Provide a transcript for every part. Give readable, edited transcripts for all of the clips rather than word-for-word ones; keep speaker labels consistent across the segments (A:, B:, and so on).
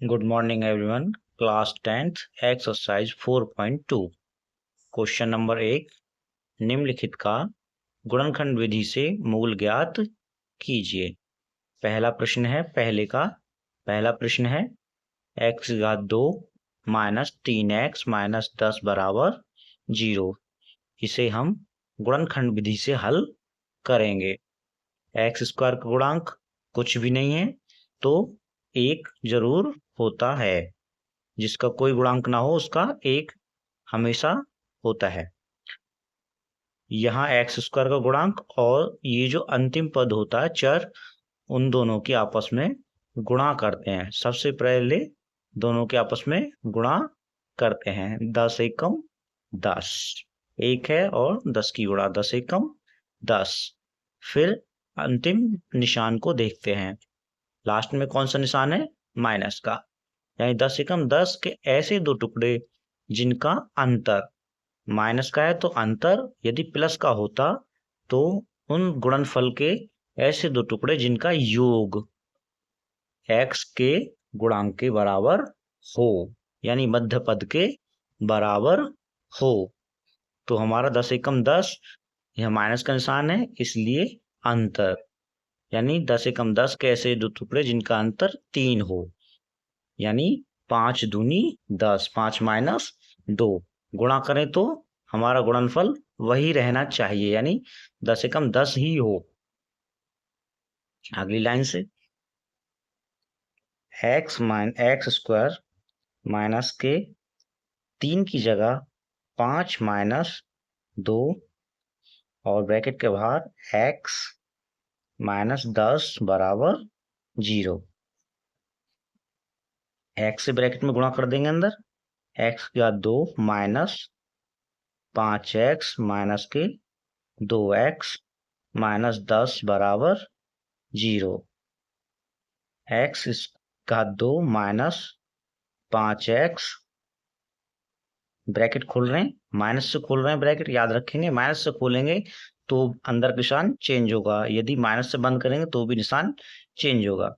A: Good morning everyone. Class 10th exercise 4.2 question number 1। निम्नलिखित का गुणनखंड विधि से मूल ज्ञात कीजिए। पहला प्रश्न है x घात 2 माइनस 3x माइनस 10 बराबर 0। इसे हम गुणनखंड विधि से हल करेंगे। एक्स स्क्वायर का गुणांक कुछ भी नहीं है तो एक जरूर होता है। जिसका कोई गुणांक ना हो उसका एक हमेशा होता है। यहाँ एक्स स्क्वायर का गुणांक और ये जो अंतिम पद होता है चर, उन दोनों की आपस में गुणा करते हैं। सबसे पहले दोनों के आपस में गुणा करते हैं। 10 एकम 10 एक है और 10 की गुणा 10 एकम 10। फिर अंतिम निशान को देखते हैं। लास्ट में कौन सा निशान है? माइनस का। यानी 10 एकम 10 के ऐसे दो टुकड़े जिनका अंतर माइनस का है तो अंतर यदि प्लस का होता तो उन गुणनफल के ऐसे दो टुकड़े जिनका योग x के गुणांक के बराबर हो, यानी मध्य पद के बराबर हो। तो हमारा 10 एकम 10 यह माइनस का निशान है, इसलिए अंतर यानी 10 एकम 10 के ऐसे दो टुकड़े जिनका अंतर 3 हो, यानी 5 दूनी 10, 5 माइनस 2 गुणा करें तो हमारा गुणनफल वही रहना चाहिए, यानी 10 एकम 10 ही हो। अगली लाइन से एक्स स्क्वायर माइनस के 3 की जगह 5 माइनस 2 और ब्रैकेट के बाहर एक्स माइनस 10 बराबर 0। एक्स से ब्रैकेट में गुणा कर देंगे अंदर, एक्स का 2 माइनस 5x माइनस के 2x माइनस 10 बराबर 0। एक्स का 2 माइनस 5x ब्रैकेट खोल रहे हैं, माइनस से खोल रहे हैं ब्रैकेट, याद रखेंगे माइनस से खोलेंगे तो अंदर का निशान चेंज होगा, यदि माइनस से बंद करेंगे तो भी निशान चेंज होगा।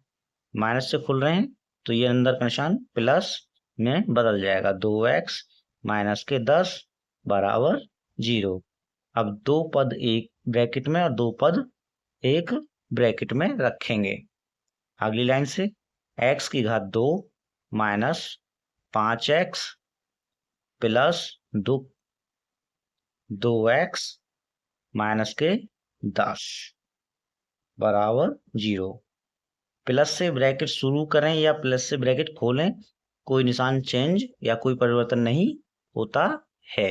A: माइनस से खोल रहे हैं तो ये अंदर का निशान प्लस में बदल जाएगा। 2x माइनस के 10 बराबर 0। अब दो पद एक ब्रैकेट में और दो पद एक ब्रैकेट में रखेंगे। अगली लाइन से x की घात 2 minus 5x plus 2x minus के 10 बराबर 0। प्लस से ब्रैकेट शुरू करें या प्लस से ब्रैकेट खोलें, कोई निशान चेंज या कोई परिवर्तन नहीं होता है।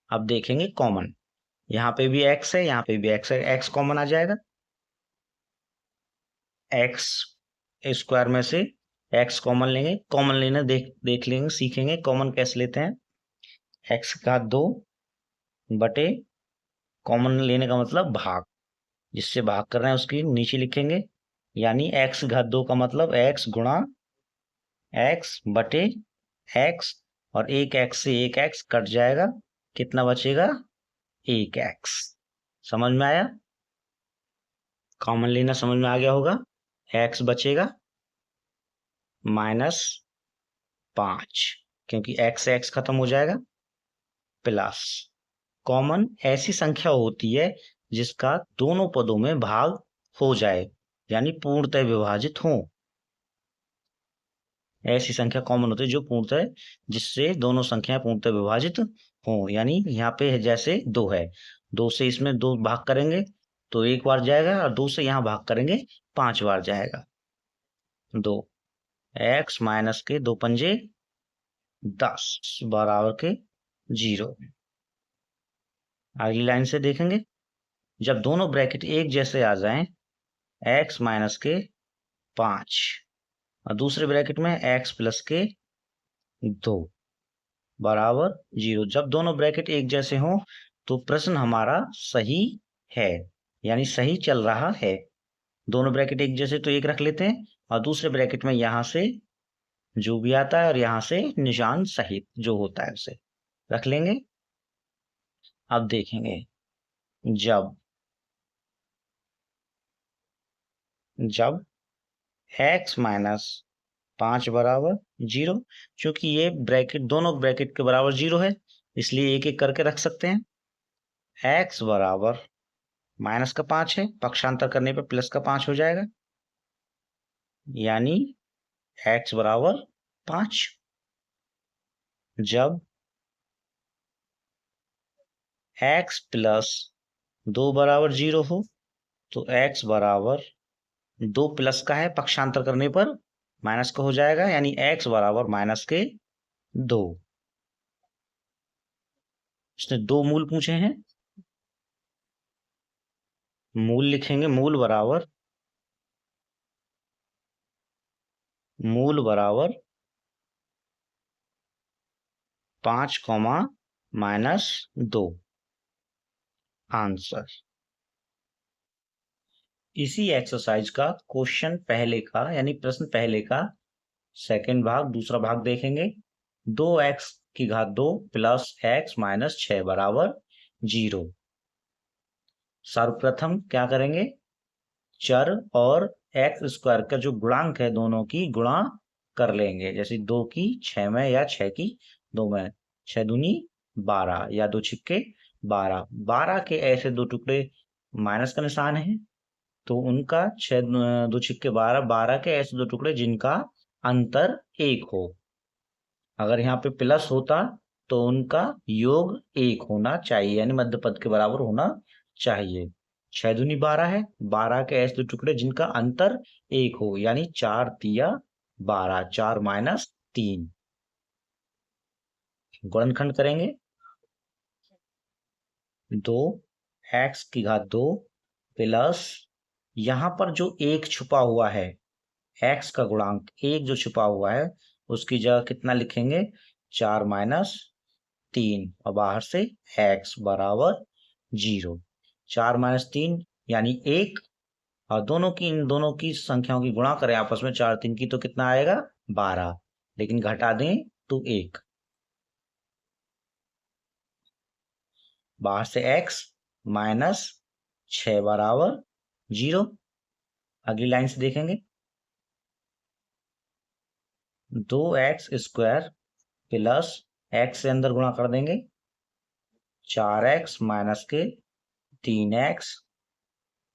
A: अब देखेंगे कॉमन, यहाँ पे भी x है, यहाँ पे भी x है, x कॉमन आ जाएगा। x स्क्वायर में से x कॉमन लेंगे, कॉमन लेना देख लेंगे, सीखेंगे कॉमन कैसे लेते हैं। x का 2 बटे कॉमन लेने का मतलब भाग, जिससे भाग कर रहे हैं उसकी नीचे लिखेंगे, यानी x घात 2 का मतलब x गुणा x बटे x, और एक x से एक x कट जाएगा, कितना बचेगा? एक x। समझ में आया? कॉमन लेना समझ में आ गया होगा। x बचेगा माइनस 5, क्योंकि x से x खत्म हो जाएगा, प्लस कॉमन ऐसी संख्या होती है जिसका दोनों पदों में भाग हो जाए, यानी पूर्णतः विभाजित हो। ऐसी संख्या कॉमन होती है जो पूर्णतः, जिससे दोनों संख्याएं पूर्णतः विभाजित हो। यानी यहाँ पे जैसे 2 है, 2 से इसमें 2 भाग करेंगे तो एक बार जाएगा, और 2 से यहाँ भाग करेंगे 5 बार जाएगा। 2 x माइनस के 2 पंजे 10 बराबर के 0। अगली लाइन से देखेंगे, जब दोनों ब्रैकेट एक जैसे आ जाएं, x माइनस के 5 और दूसरे ब्रैकेट में x प्लस के 2 बराबर 0। जब दोनों ब्रैकेट एक जैसे हों तो प्रश्न हमारा सही है, यानी सही चल रहा है। दोनों ब्रैकेट एक जैसे तो एक रख लेते हैं, और दूसरे ब्रैकेट में यहां से जो भी आता है और यहां से निशान सहित जो होता है उसे रख लेंगे। अब देखेंगे, जब जब x माइनस 5 बराबर 0। क्योंकि ये ब्रैकेट दोनों ब्रैकेट के बराबर 0 है, इसलिए एक एक करके रख सकते हैं। x बराबर माइनस का 5 है, पक्षांतर करने पे प्लस का 5 हो जाएगा, यानी x बराबर 5। जब x प्लस 2 बराबर 0 हो तो x बराबर 2 प्लस का है, पक्षांतर करने पर माइनस का हो जाएगा, यानी x बराबर माइनस के 2। इसने 2 मूल पूछे हैं। मूल लिखेंगे, मूल बराबर 5 कॉमा माइनस 2। आंसर। इसी एक्सरसाइज का क्वेश्चन पहले का यानी प्रश्न पहले का सेकंड भाग, दूसरा भाग देखेंगे। 2x की घात 2 प्लस x माइनस 6 बराबर 0। सर्वप्रथम क्या करेंगे, चर और एक्स स्क्वायर का जो गुणांक है दोनों की गुणा कर लेंगे। जैसे 2 की 6 में या 6 की 2 में, 6 दूनी 12 या 2 छिक्के 12। 12 के ऐसे दो टुकड़े माइनस का निशान है, तो उनका 6 2 छिक्के 12, 12 के ऐसे दो टुकड़े जिनका अंतर 1 हो। अगर यहाँ पे प्लस होता तो उनका योग 1 होना चाहिए, यानी मध्य पद के बराबर होना चाहिए। 6 दूनी 12 है, 12 के ऐसे दो टुकड़े जिनका अंतर 1 हो, यानी 4 तिया 12, 4 माइनस 3। गुणनखंड करेंगे, 2 एक्स की घात 2 प्लस, यहां पर जो 1 छुपा हुआ है, एक्स का गुणांक 1 जो छुपा हुआ है, उसकी जगह कितना लिखेंगे, 4 माइनस 3, और बाहर से एक्स बराबर 0। 4 माइनस 3 यानी 1, और इन दोनों की संख्याओं की गुणा करें आपस में 4 3 की, तो कितना आएगा, 12। लेकिन घटा दें तो 1, बाहर से x माइनस 6 बराबर 0। अगली लाइन से देखेंगे, 2x स्क्वायर प्लस x से अंदर गुणा कर देंगे, 4x माइनस के 3x,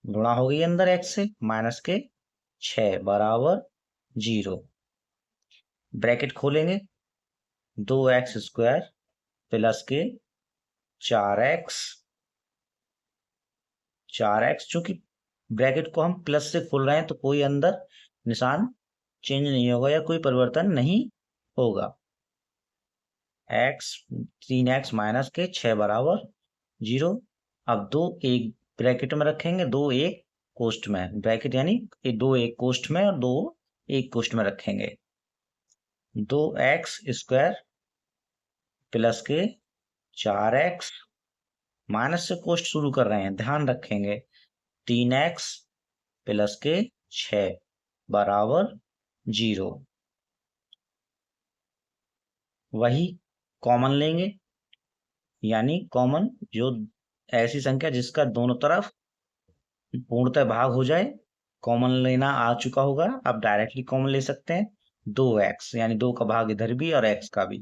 A: गुणा हो गई अंदर x से, माइनस के 6 बराबर 0। ब्रैकेट खोलेंगे, 2x स्क्वायर प्लस के 4x, चूंकि ब्रैकेट को हम प्लस से खोल रहे हैं तो कोई अंदर निशान चेंज नहीं होगा या कोई परिवर्तन नहीं होगा। x 3x माइनस के 6 बराबर 0। अब 2 एक ब्रैकेट में रखेंगे, 2 एक कोष्ठ में, ब्रैकेट यानी 2 एक कोष्ठ में और 2 एक कोष्ठ में रखेंगे। 2x स्क्वायर प्लस के 4x, माइनस से कोष्ठ शुरू कर रहे हैं, ध्यान रखेंगे, 3x प्लस के 6 बराबर 0। वही कॉमन लेंगे, यानी कॉमन जो ऐसी संख्या जिसका दोनों तरफ पूर्णतः भाग हो जाए, कॉमन लेना आ चुका होगा, अब डायरेक्टली कॉमन ले सकते हैं। 2x यानी 2 का भाग इधर भी और x का भी,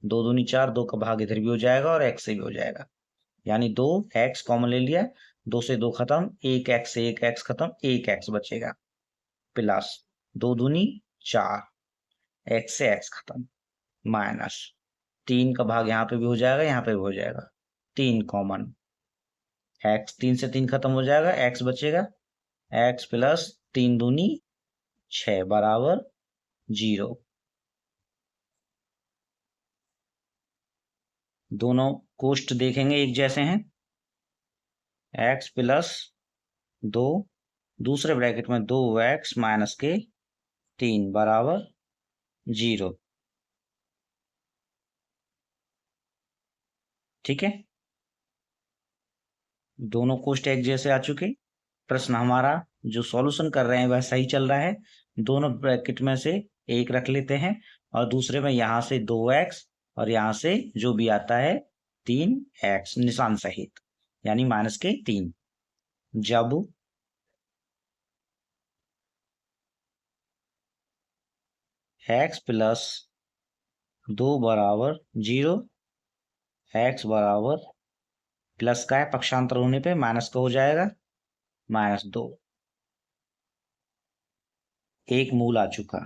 A: 2 दूनी 4, 2 का भाग इधर भी हो जाएगा और x से भी हो जाएगा, यानी 2x कॉमन ले लिया, 2 से 2 खत्म, 1x से 1x खत्म, 1x बचेगा, प्लस 2 दूनी 4, x से x खत्म, माइनस 3 का भाग यहाँ पे भी हो जाएगा, यहाँ पे भी हो जाएगा, 3 कॉमन, x 3 से 3 खत्म हो जाएगा, x बचेगा, x प्लस 3 दूनी 6 बराबर 0। दोनों कोष्ठ देखेंगे एक जैसे हैं, x प्लस 2, दूसरे ब्रैकेट में 2x माइनस के 3 बराबर 0। ठीक है, दोनों कोष्ठ एक जैसे आ चुके। प्रश्न हमारा जो सॉल्यूशन कर रहे हैं वह सही चल रहा है। दोनों ब्रैकेट में से एक रख लेते हैं और दूसरे में यहां से 2x और यहां से जो भी आता है 3x निशान सहित, यानी माइनस के 3। जब x प्लस 2 बराबर 0, x बराबर प्लस का है, पक्षांतर होने पे माइनस का हो जाएगा -2। एक मूल आ चुका।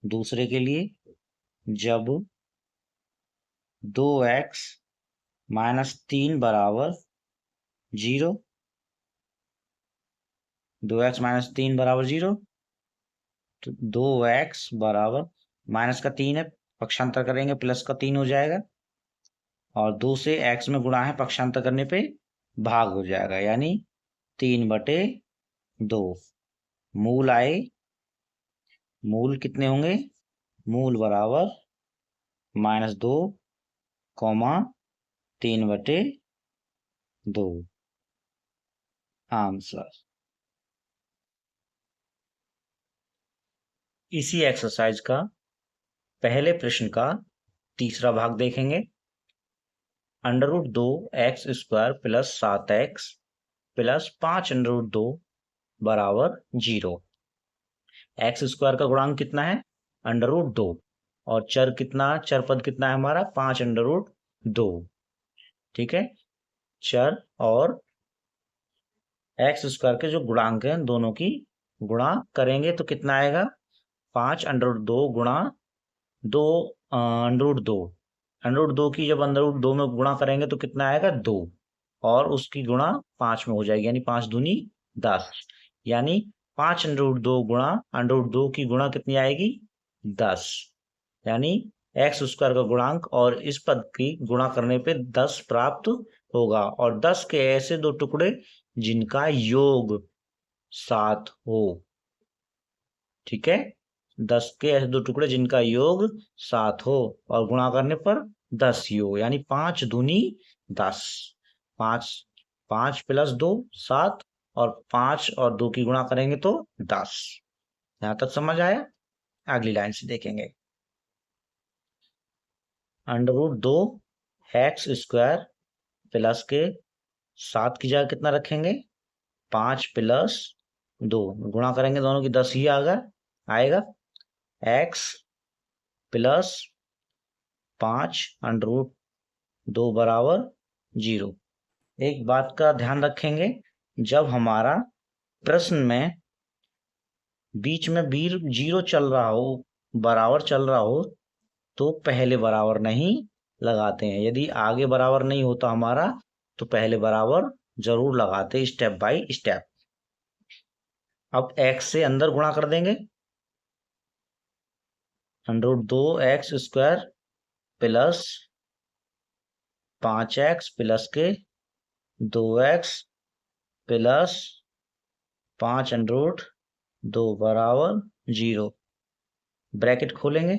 A: दूसरे के लिए जब 2x -3 बराबर 0, 2x -3 बराबर 0, तो 2x बराबर माइनस का 3 है, पक्षांतर करेंगे प्लस का 3 हो जाएगा, और 2 से x में गुणा है, पक्षांतर करने पे भाग हो जाएगा, यानी 3/2। मूल आए, मूल कितने होंगे? मूल बराबर -2, 3/2। आंसर। इसी एक्सरसाइज का पहले प्रश्न का तीसरा भाग देखेंगे। √2x² प्लस 7x प्लस 5√2 बराबर 0। x² का गुणांक कितना है? √2, और चर पद कितना है हमारा? 5√2। ठीक है, चर और x² के जो गुणांक हैं दोनों की गुणा करेंगे तो कितना आएगा? 5√2 गुणा 2 √2। √2 की जब √2 में गुणा करेंगे तो कितना आएगा? 2, और उसकी गुणा 5 में हो जाएगी, यानी 5 दूनी 10, यानी 5√2 गुणा √2 की गुणा कितनी आएगी? 10, यानी x² का गुणांक और इस पद की गुणा करने पे 10 प्राप्त होगा। और 10 के ऐसे दो टुकड़े जिनका योग 7 हो। ठीक है, 10 के ऐसे दो टुकड़े जिनका योग 7 हो और गुणा करने पर 10 ही हो, यानी 5 दूनी 10। 5 प्लस 2 7, और 5 और 2 की गुणा करेंगे तो 10। यहां तक समझ आया? अगली लाइन से देखेंगे। √2x² प्लस के 7 की जगह कितना रखेंगे? 5 प्लस 2, गुणा करेंगे दोनों की 10 ही आएगा। x प्लस 5√2 बराबर 0। एक बात का ध्यान रखेंगे, जब हमारा प्रश्न में बीच में 0 चल रहा हो, बराबर चल रहा हो, तो पहले बराबर नहीं लगाते हैं। यदि आगे बराबर नहीं होता हमारा तो पहले बराबर जरूर लगाते, स्टेप बाय स्टेप। अब x से अंदर गुणा कर देंगे। √2x² प्लस 5x प्लस के 2x प्लस 5√2 बराबर 0। ब्रैकेट खोलेंगे।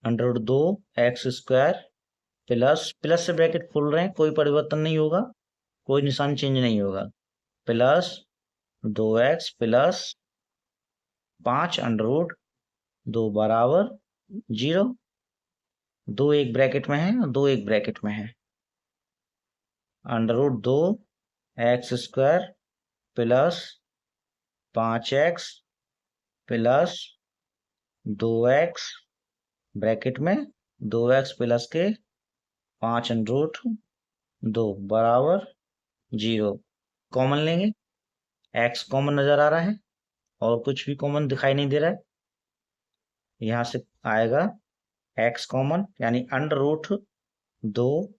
A: √2x² प्लस से ब्रैकेट खोल रहे हैं, कोई परिवर्तन नहीं होगा, कोई निशान चेंज नहीं होगा, प्लस 2x प्लस 5√2 बराबर 0। 2 एक ब्रैकेट में है, 2 एक ब्रैकेट में है। √2x² plus 5x plus 2x bracket में 2x प्लस के 5√2 बराबर 0। कॉमन लेंगे, x कॉमन नजर आ रहा है और कुछ भी कॉमन दिखाई नहीं दे रहा है। यहां से आएगा x कॉमन, यानी √2,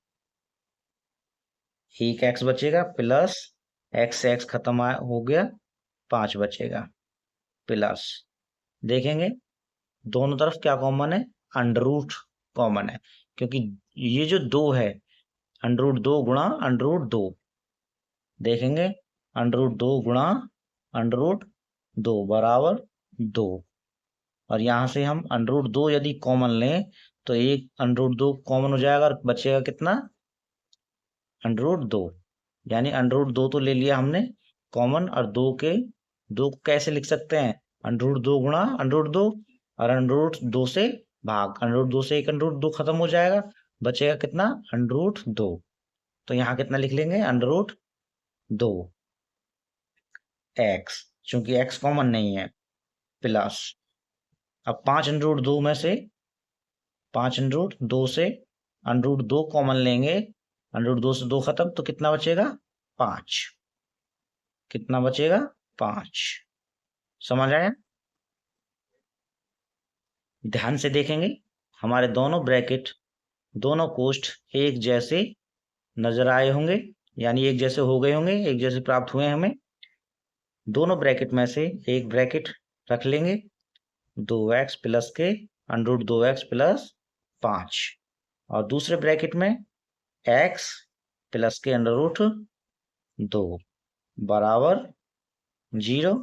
A: एक x बचेगा, प्लस x से x खत्म हो गया, 5 बचेगा, प्लस देखेंगे दोनों तरफ क्या कॉमन है? अंडर कॉमन है, क्योंकि ये जो 2 है, √2 गुणा √2, देखेंगे √2 गुणा √2 बराबर 2, और यहां से हम √2 यदि कॉमन लें तो एक √2 कॉमन हो जाएगा और बचेगा कितना? √2, यानी √2 तो ले लिया हमने कॉमन, और 2 कैसे लिख सकते हैं? √2 गुणा √2, और √2 से भाग, √2 से एक √2 खत्म हो जाएगा, बचेगा कितना? √2। तो यहाँ कितना लिख लेंगे? √2 x, चूंकि x कॉमन नहीं है, प्लस, अब 5√2 में से 5√2 से √2 कॉमन लेंगे, √2 से 2 खत्म, तो कितना बचेगा? 5। कितना बचेगा? 5। समझ आया? ध्यान से देखेंगे, हमारे दोनों ब्रैकेट, दोनों कोष्ठ एक जैसे नजर आए होंगे, यानी एक जैसे हो गए होंगे, एक जैसे प्राप्त हुए हमें। दोनों ब्रैकेट में से एक ब्रैकेट रख लेंगे 2x प्लस के √2x प्लस 5, और दूसरे ब्रैकेट में x प्लस के √2 बराबर 0,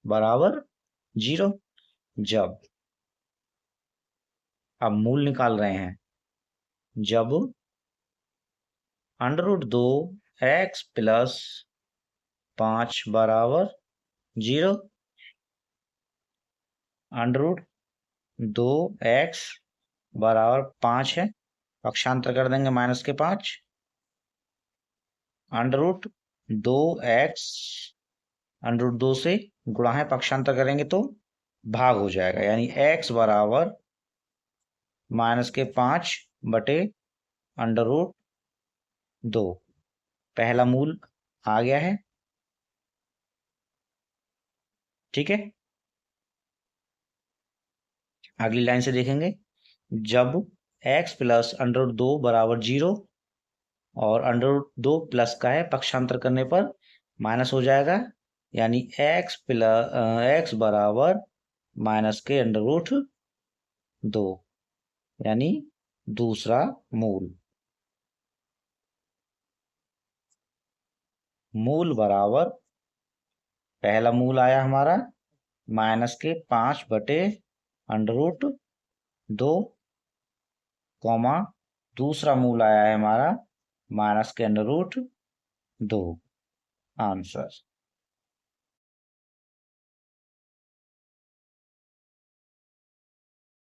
A: बराबर 0। जब, अब मूल निकाल रहे हैं, जब √2x प्लस 5 बराबर 0, √2x बराबर 5 है, पक्षांतर कर देंगे माइनस के 5, √2x √2 से गुणा है, पक्षांतर करेंगे तो भाग हो जाएगा, यानी x बराबर माइनस के 5 बटे √2। पहला मूल आ गया है, ठीक है। अगली लाइन से देखेंगे, जब x प्लस √2 बराबर 0 और √2 प्लस का है, पक्षांतर करने पर माइनस हो जाएगा, यानी x बराबर माइनस के √2, यानी दूसरा मूल। मूल बराबर, पहला मूल आया हमारा माइनस के 5 बटे √2, कॉमा दूसरा मूल आया है हमारा माइनस के √2। आंसर।